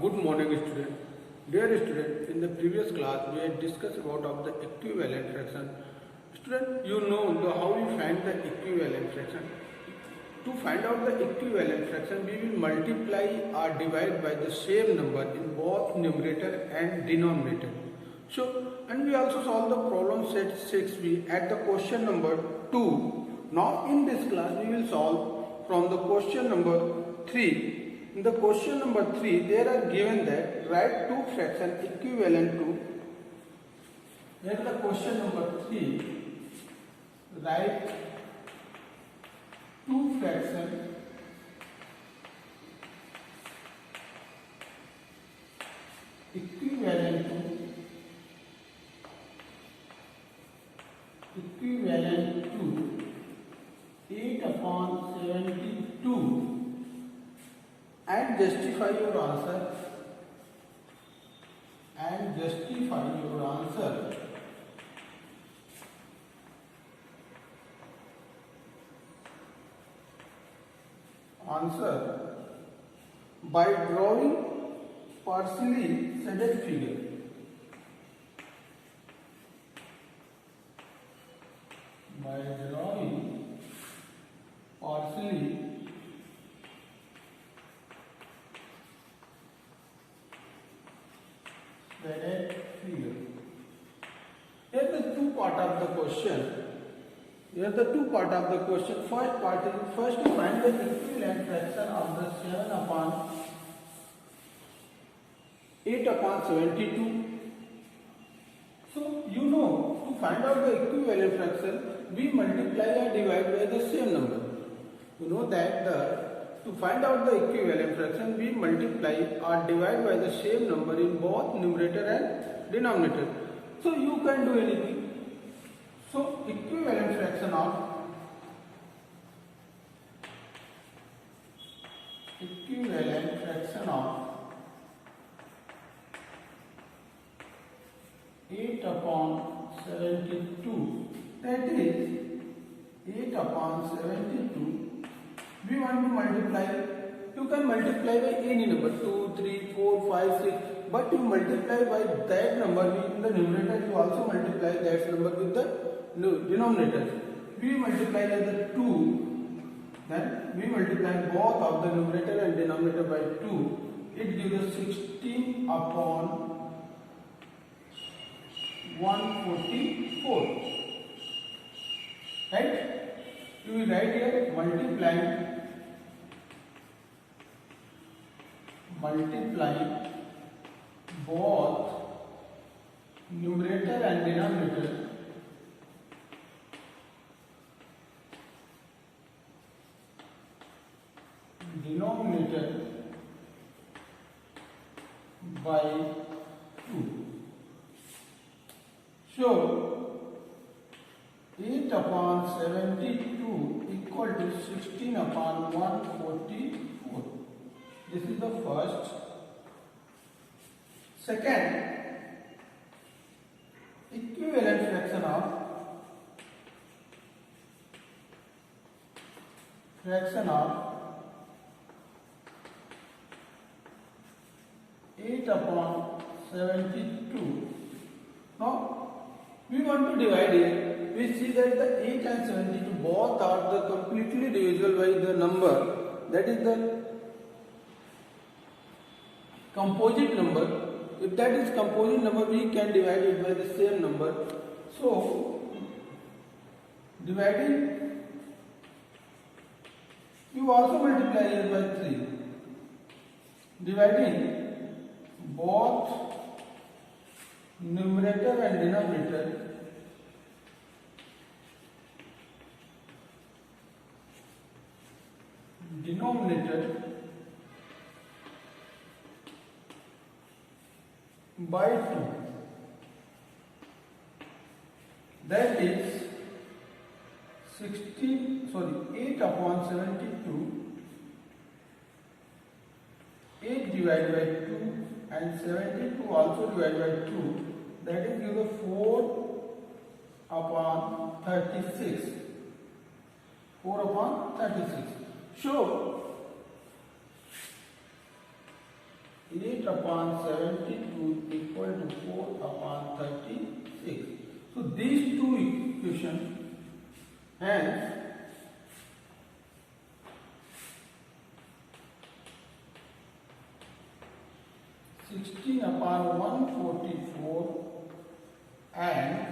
Good morning, student. Dear student, in the previous class we had discussed about of the equivalent fraction. Student, you know how we find the equivalent fraction. To find out the equivalent fraction, we will multiply or divide by the same number in both numerator and denominator. So, and we also solve the problem set 6b at the question number 2. Now, in this class, we will solve from the question number 3. In the question number 3, there are given that write two fractions equivalent to. Here the question number 3, write two fractions equivalent to 8 upon 72 and justify your answer by drawing partially shaded figure. By drawing partially shaded figure. Here the two part of the question. First part is first to find the equivalent fraction of the 7 upon 8 upon 72. So you know to find out the equivalent fraction, we multiply or divide by the same number. You know that to find out the equivalent fraction, we multiply or divide by the same number in both numerator and denominator. So you can do anything. So equivalent fraction of 8 upon 72, that is 8 upon 72, we want to multiply. You can multiply by any number 2, 3, 4, 5, 6, but you multiply by that number in the numerator, you also multiply that number with the denominator. We multiply by the 2, then we multiply both of the numerator and denominator by 2. It gives us 16 upon 144. Right? You will write here multiplying both numerator and denominator by 2. So 8 upon 72 equal to 16 upon 144. This is the first. Second, equivalent fraction of 8 upon 72. Now we want to divide it. We see that the 8 and 72 both are the completely divisible by the number, that is the composite number. If that is composite number, we can divide it by the same number. So dividing, you also multiply it by 3. Dividing both numerator and denominator by 2. That is 8 upon 72. 8 divided by 2 and 72 also divided by 2. That is given 4 upon 36. 4 upon 36. So 8 28 upon 72 equal to 4 upon 36. So these two equations, hence 16 upon 144 and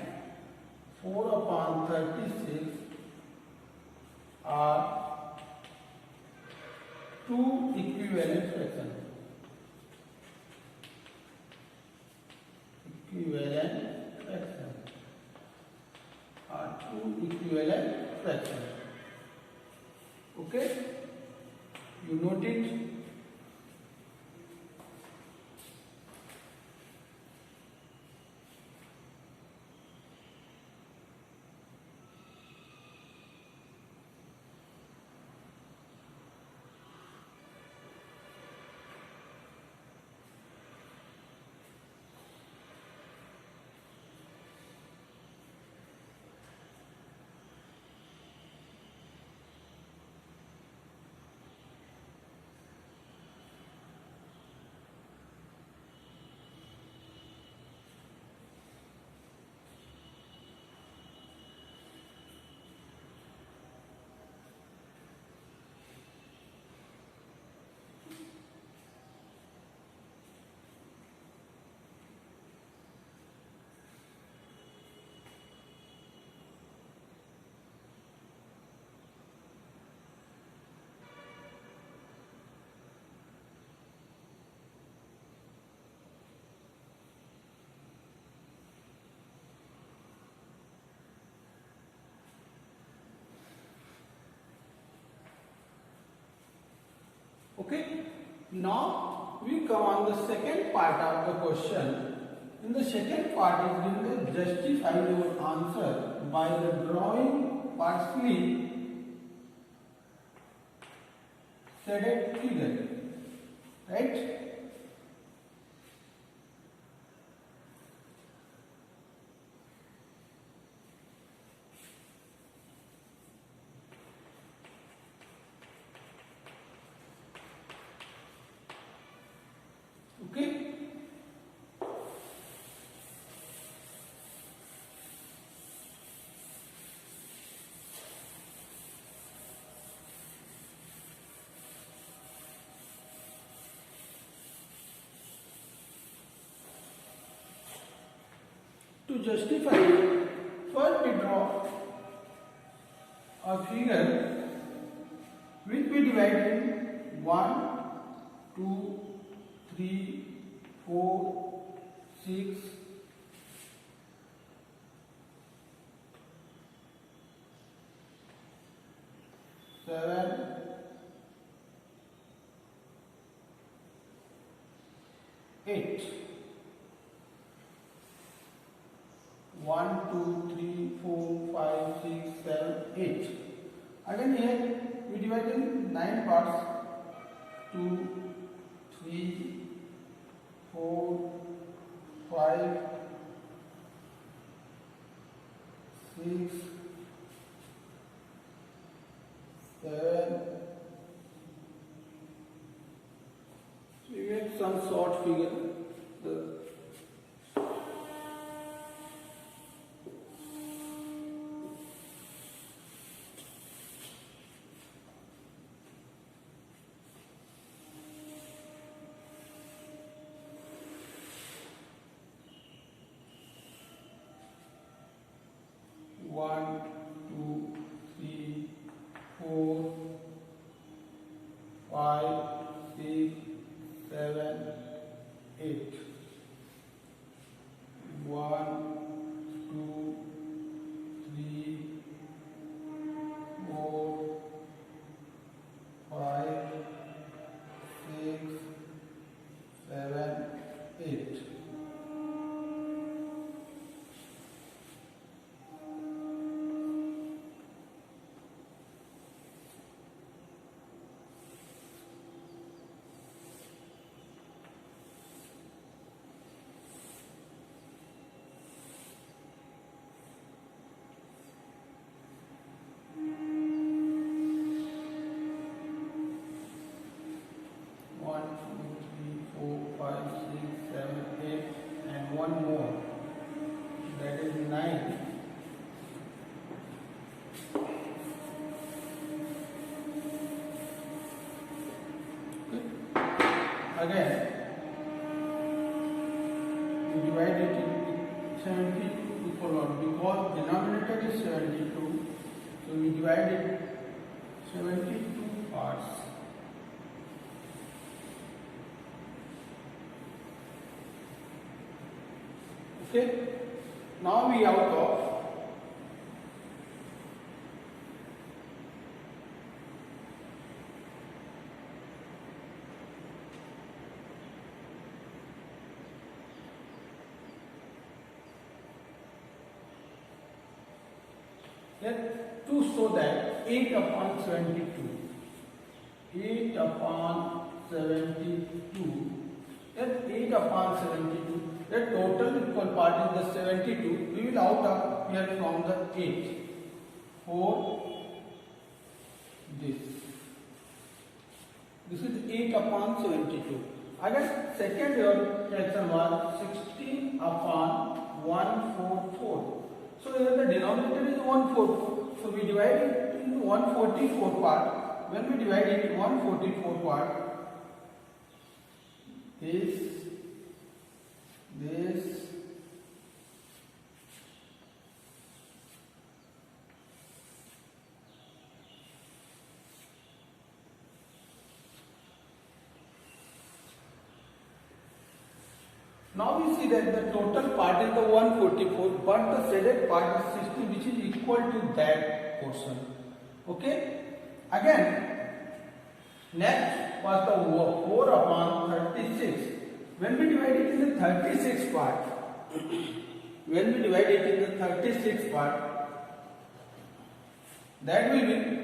4 upon 36 are two equivalent fractions. Equivalent fractions are two equivalent fractions. Okay? You note it? Okay, now we come on the second part of the question. In the second part is given the justify your answer by the drawing partially shaded figure, right? Okay. To justify it, first we draw a figure which we divide in 1, 2, 3, 4, 6, 7, 8. 1, 2, 3, 4, 5, 6, 7, 8. Again here we divide in 9 parts. 2, 3, 4, 5, 6, 7. So you get some short figure. The 1, 2, 3, 4, 5, 6, 7, 8. 1, 2, 3, 4, 5, 6, 7, 8. One, two, three, four, 5, 6, 7, 8, and one more. That is 9. Okay. Again, we divide it into 70 equal 1 because denominator is 72. So we divide it 72 parts. Okay. Now we out of to show that 8 upon 72. 8 upon 72. Then 8 upon 72. The total equal part is the 72. We will out of here from the 8. 4. This. This is 8 upon 72. Again, second your fraction was 16 upon 144. So here the denominator is 144. So we divide it into 144 part. When we divide it into 144 part, this. Now we see that the total part is the 144, but the shaded part is 60, which is equal to that portion. Okay. Again, next was the 4 upon 36. When we divide it into 36 part, that will be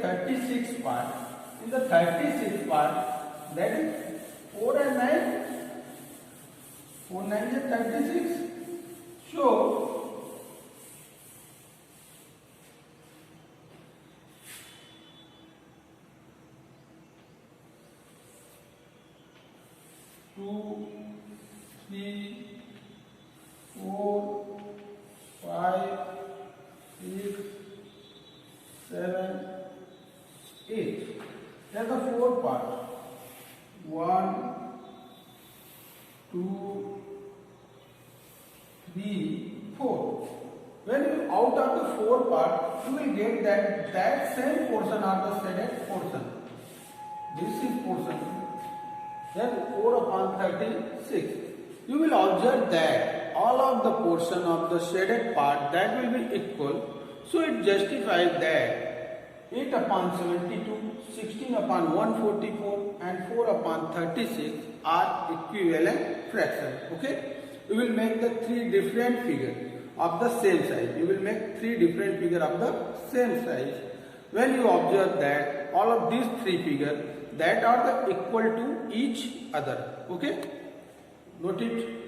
36 part, in the 36 part, that is 4 and 9, 4 9 is 36. So, two, 3, 4, 5, 6, 7, 8. That's the 4 part. 1, 2, 3, 4. When you out of the 4 part, you will get that same portion of the shaded portion. This is portion. Then 4 upon 36. You will observe that all of the portion of the shaded part that will be equal. So it justifies that 8 upon 72, 16 upon 144 and 4 upon 36 are equivalent fractions. Okay? You will make the 3 different figures of the same size. You will make 3 different figures of the same size. When you observe that all of these 3 figures that are the equal to each other. Okay? Note it.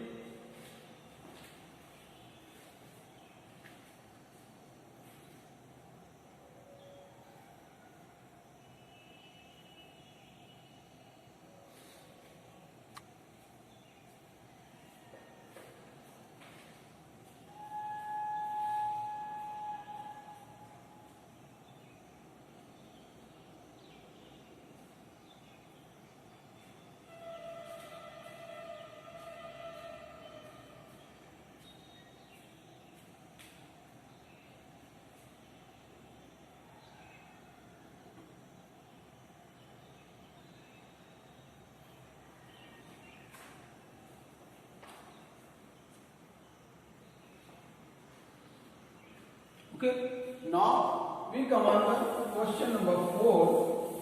Okay. Now we come on the question number 4.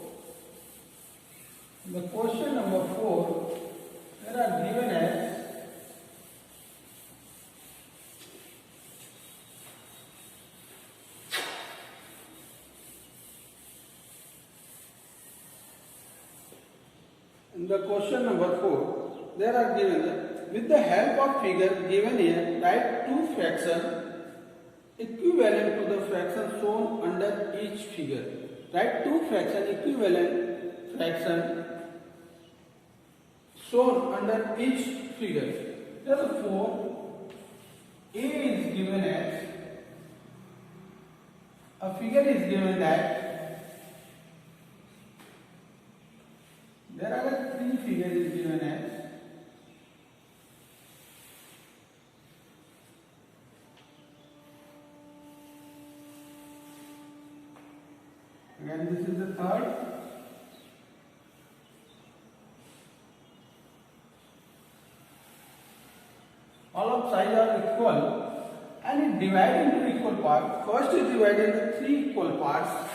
In the question number 4, there are given as in the question number 4, there are given that with the help of figure given here, write two fractions equivalent to the fraction shown under each figure. Write two fraction equivalent fraction shown under each figure. Therefore, A is given as a figure is given that there are three figures is given as again this is the third. All of sides are equal and it divided into equal parts. First is divided into three equal parts.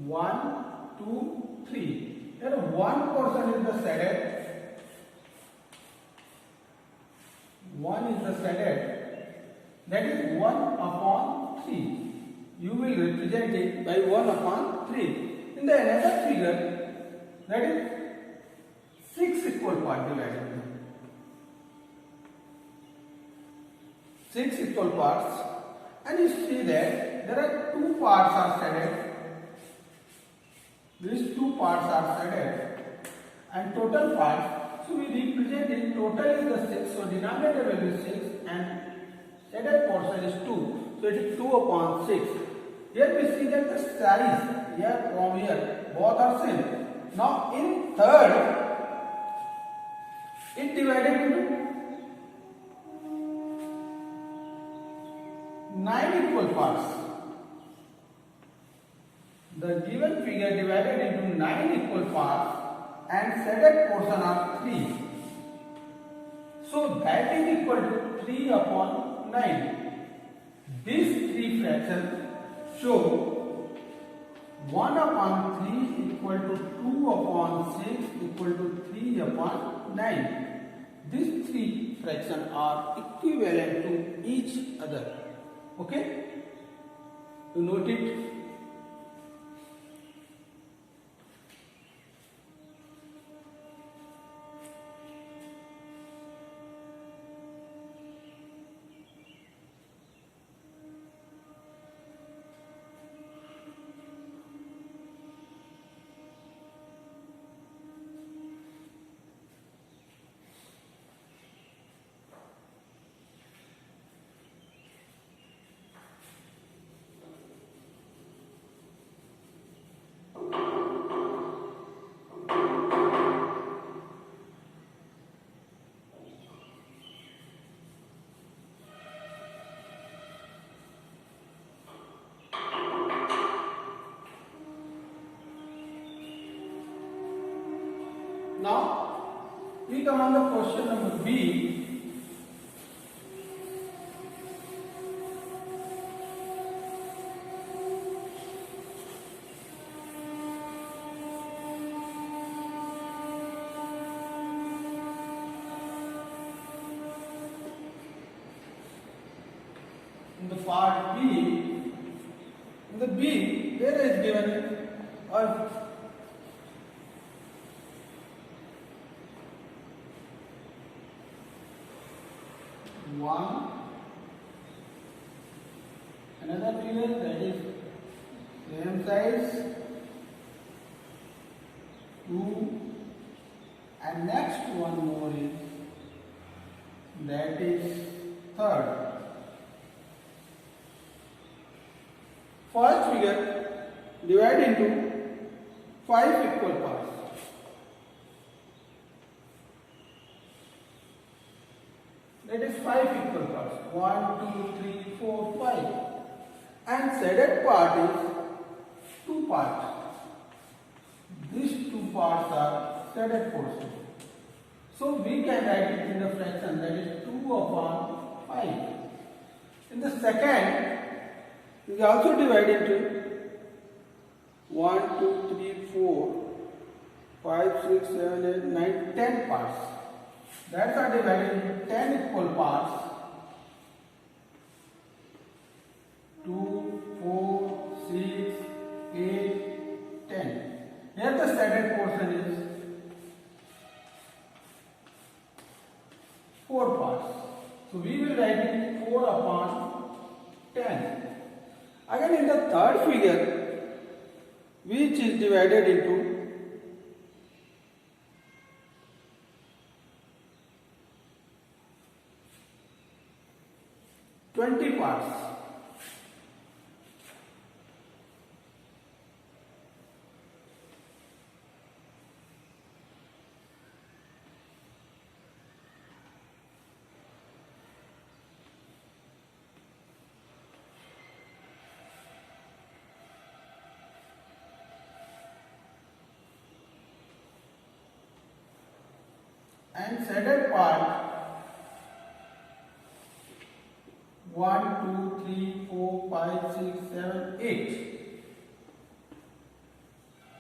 1, 2, 3. Here one portion is the shaded. One is the shaded. That is 1 upon 3. You will represent it by 1 upon 3. In the another figure, that is 6 equal parts divided. 6 equal parts, and you see that there are two parts are shaded. These two parts are shaded, and total parts. So we represent it. Total is the 6. So denominator will be 6, and shaded portion is 2. So it is 2 upon 6. Here we see that the size here from here both are same. Now in third, it divided into 9 equal parts. The given figure divided into 9 equal parts and shaded portion are 3. So that is equal to 3 upon 9. These three fractions show 1 upon 3 equal to 2 upon 6 equal to 3 upon 9. These three fractions are equivalent to each other. Okay? You note it. Now we come on the question number B. In the part B, in the B, there is given a one, another figure that is same size, 2, and next one more is that is third. First figure divided into 5 equal parts. That is 5 equal parts. 1, 2, 3, 4, 5. And shaded part is 2 parts. These 2 parts are shaded portion. So we can write it in the fraction that is 2 upon 5. In the second, is also divided into 1, 2, 3, 4, 5, 6, 7, 8, 9, 10 parts. That's are divided into 10 equal parts. 2, 4, 6, 8, 10. Here the shredded portion is 4 parts. So we will write it 4 upon 10. Again in the third figure, which is divided into 20 parts. And shredded part 1, 2, 3, 4, 5, 6, 7, 8.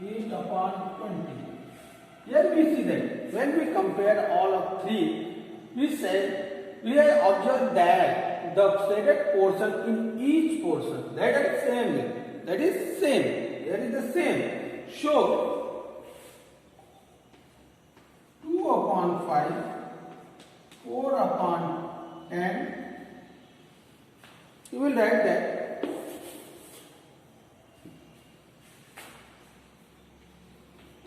8 upon 20. Here we see that when we compare all of three, we have observed that the shredded portion in each portion that is same. That is same. There is the same. So 2 upon 5, 4 upon 10. You will write that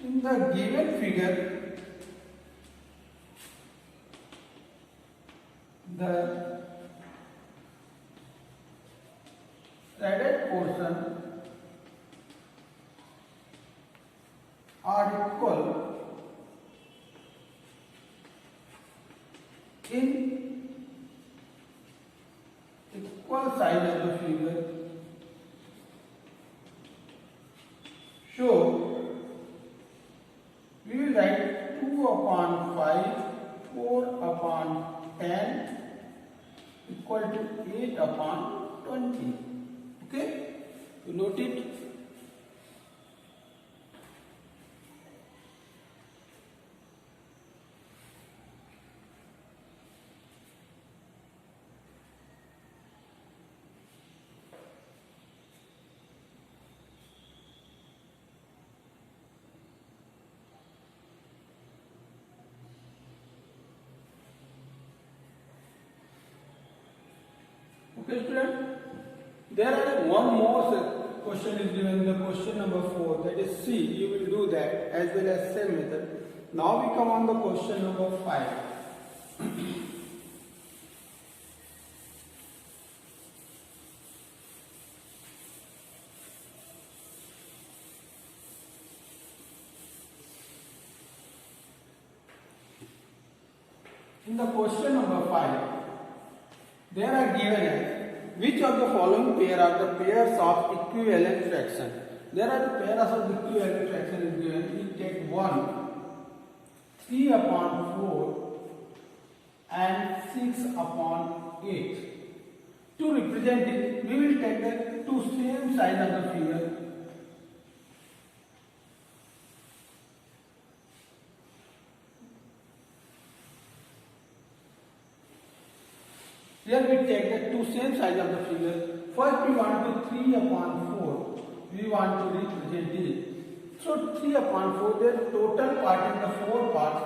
in the given figure the shredded portion are equal in equal size of the figure. So we will write 2 upon 5, 4 upon 10 equal to 8 upon 20. Okay? You note it? Okay, student. There are one more question is given, the question number 4, that is C. You will do that as well as same method. Now we come on the question number 5. In the question number 5, there are given as which of the following pair are the pairs of equivalent fraction? There are the pairs of the equivalent fraction is given. We take 1, 3 upon 4 and 6 upon 8. To represent it, we will take the two same sides of the figure. Here we take the two same sides of the figure. First we want to 3 upon 4. We want to represent it. So 3 upon 4, their total part in the 4 parts.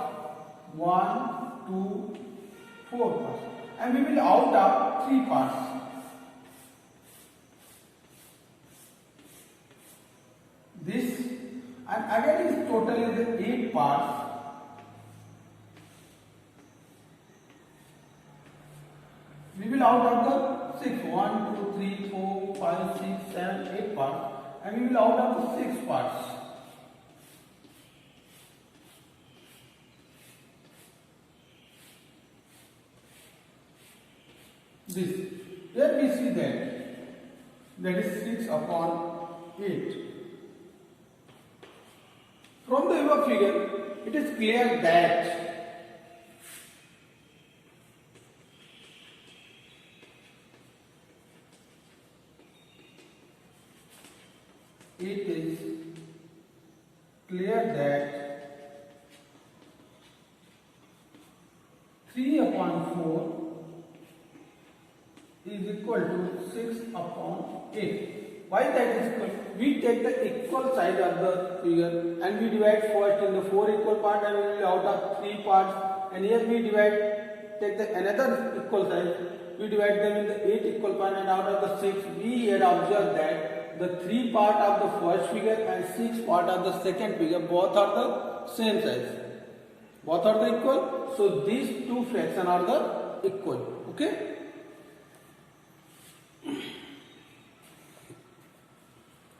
1, 2, 4 parts. And we will out of 3 parts. This and again is total is the 8 parts. We will out of the 6, 1, 2, 3, 4, 5, 6, 7, 8 parts, and we will out of the 6 parts. This, here we see that is 6 upon 8. From the above figure, it is clear that it is clear that 3 upon 4 is equal to 6 upon 8. Why that is equal? We take the equal side of the figure and we divide first in the 4 equal part and we will out of 3 parts, and here we divide, take the another equal side, we divide them in the 8 equal part, and out of the 6 we had observed that the 3 part of the first figure and 6 part of the second figure both are the same size, both are the equal, so these two fractions are the equal. Okay.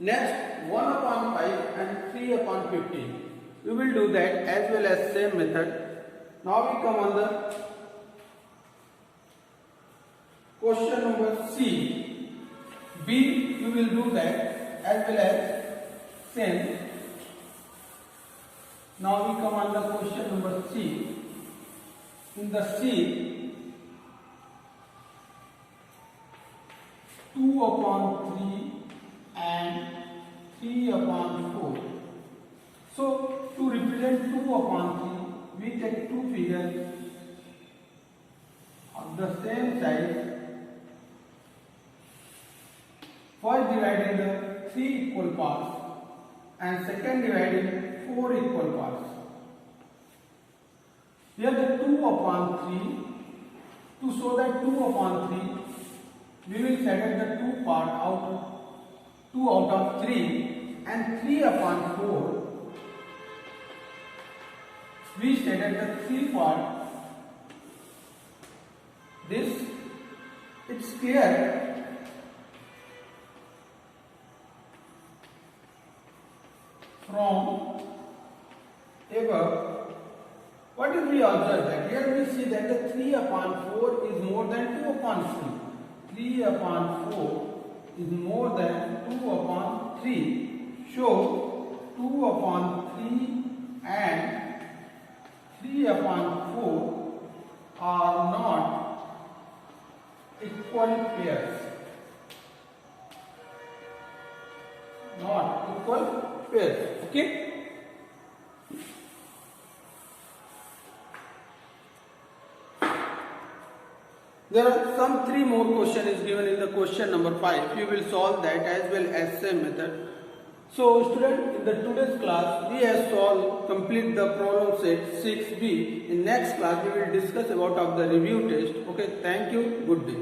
Next, 1 upon 5 and 3 upon 15. We will do that as well as same method. Now we come on the question number C. B, we will do that as well as same. Now we come on the question number C. In the C, 2 upon 3 and 3 upon 4. So to represent 2 upon 3, we take two figures of the same size. First dividing the 3 equal parts and second dividing 4 equal parts. Here the 2 upon 3, to show that 2 upon 3, we will select the 2 part out 2 out of 3, and 3 upon 4, we stated the 3 part. This, it's clear from above. What did we observe that? Here we see that the 3 upon 4 is more than 2 upon 3. 3 upon 4 is more than 2 upon 3. So 2 upon 3 and 3 upon 4 are not equal pairs. Not equal pairs. Okay? There are some 3 more questions given in the question number 5. You will solve that as well as same method. So student, in the today's class we have solved complete the problem set 6b. In next class we will discuss about of the review test. Okay, thank you. Good day.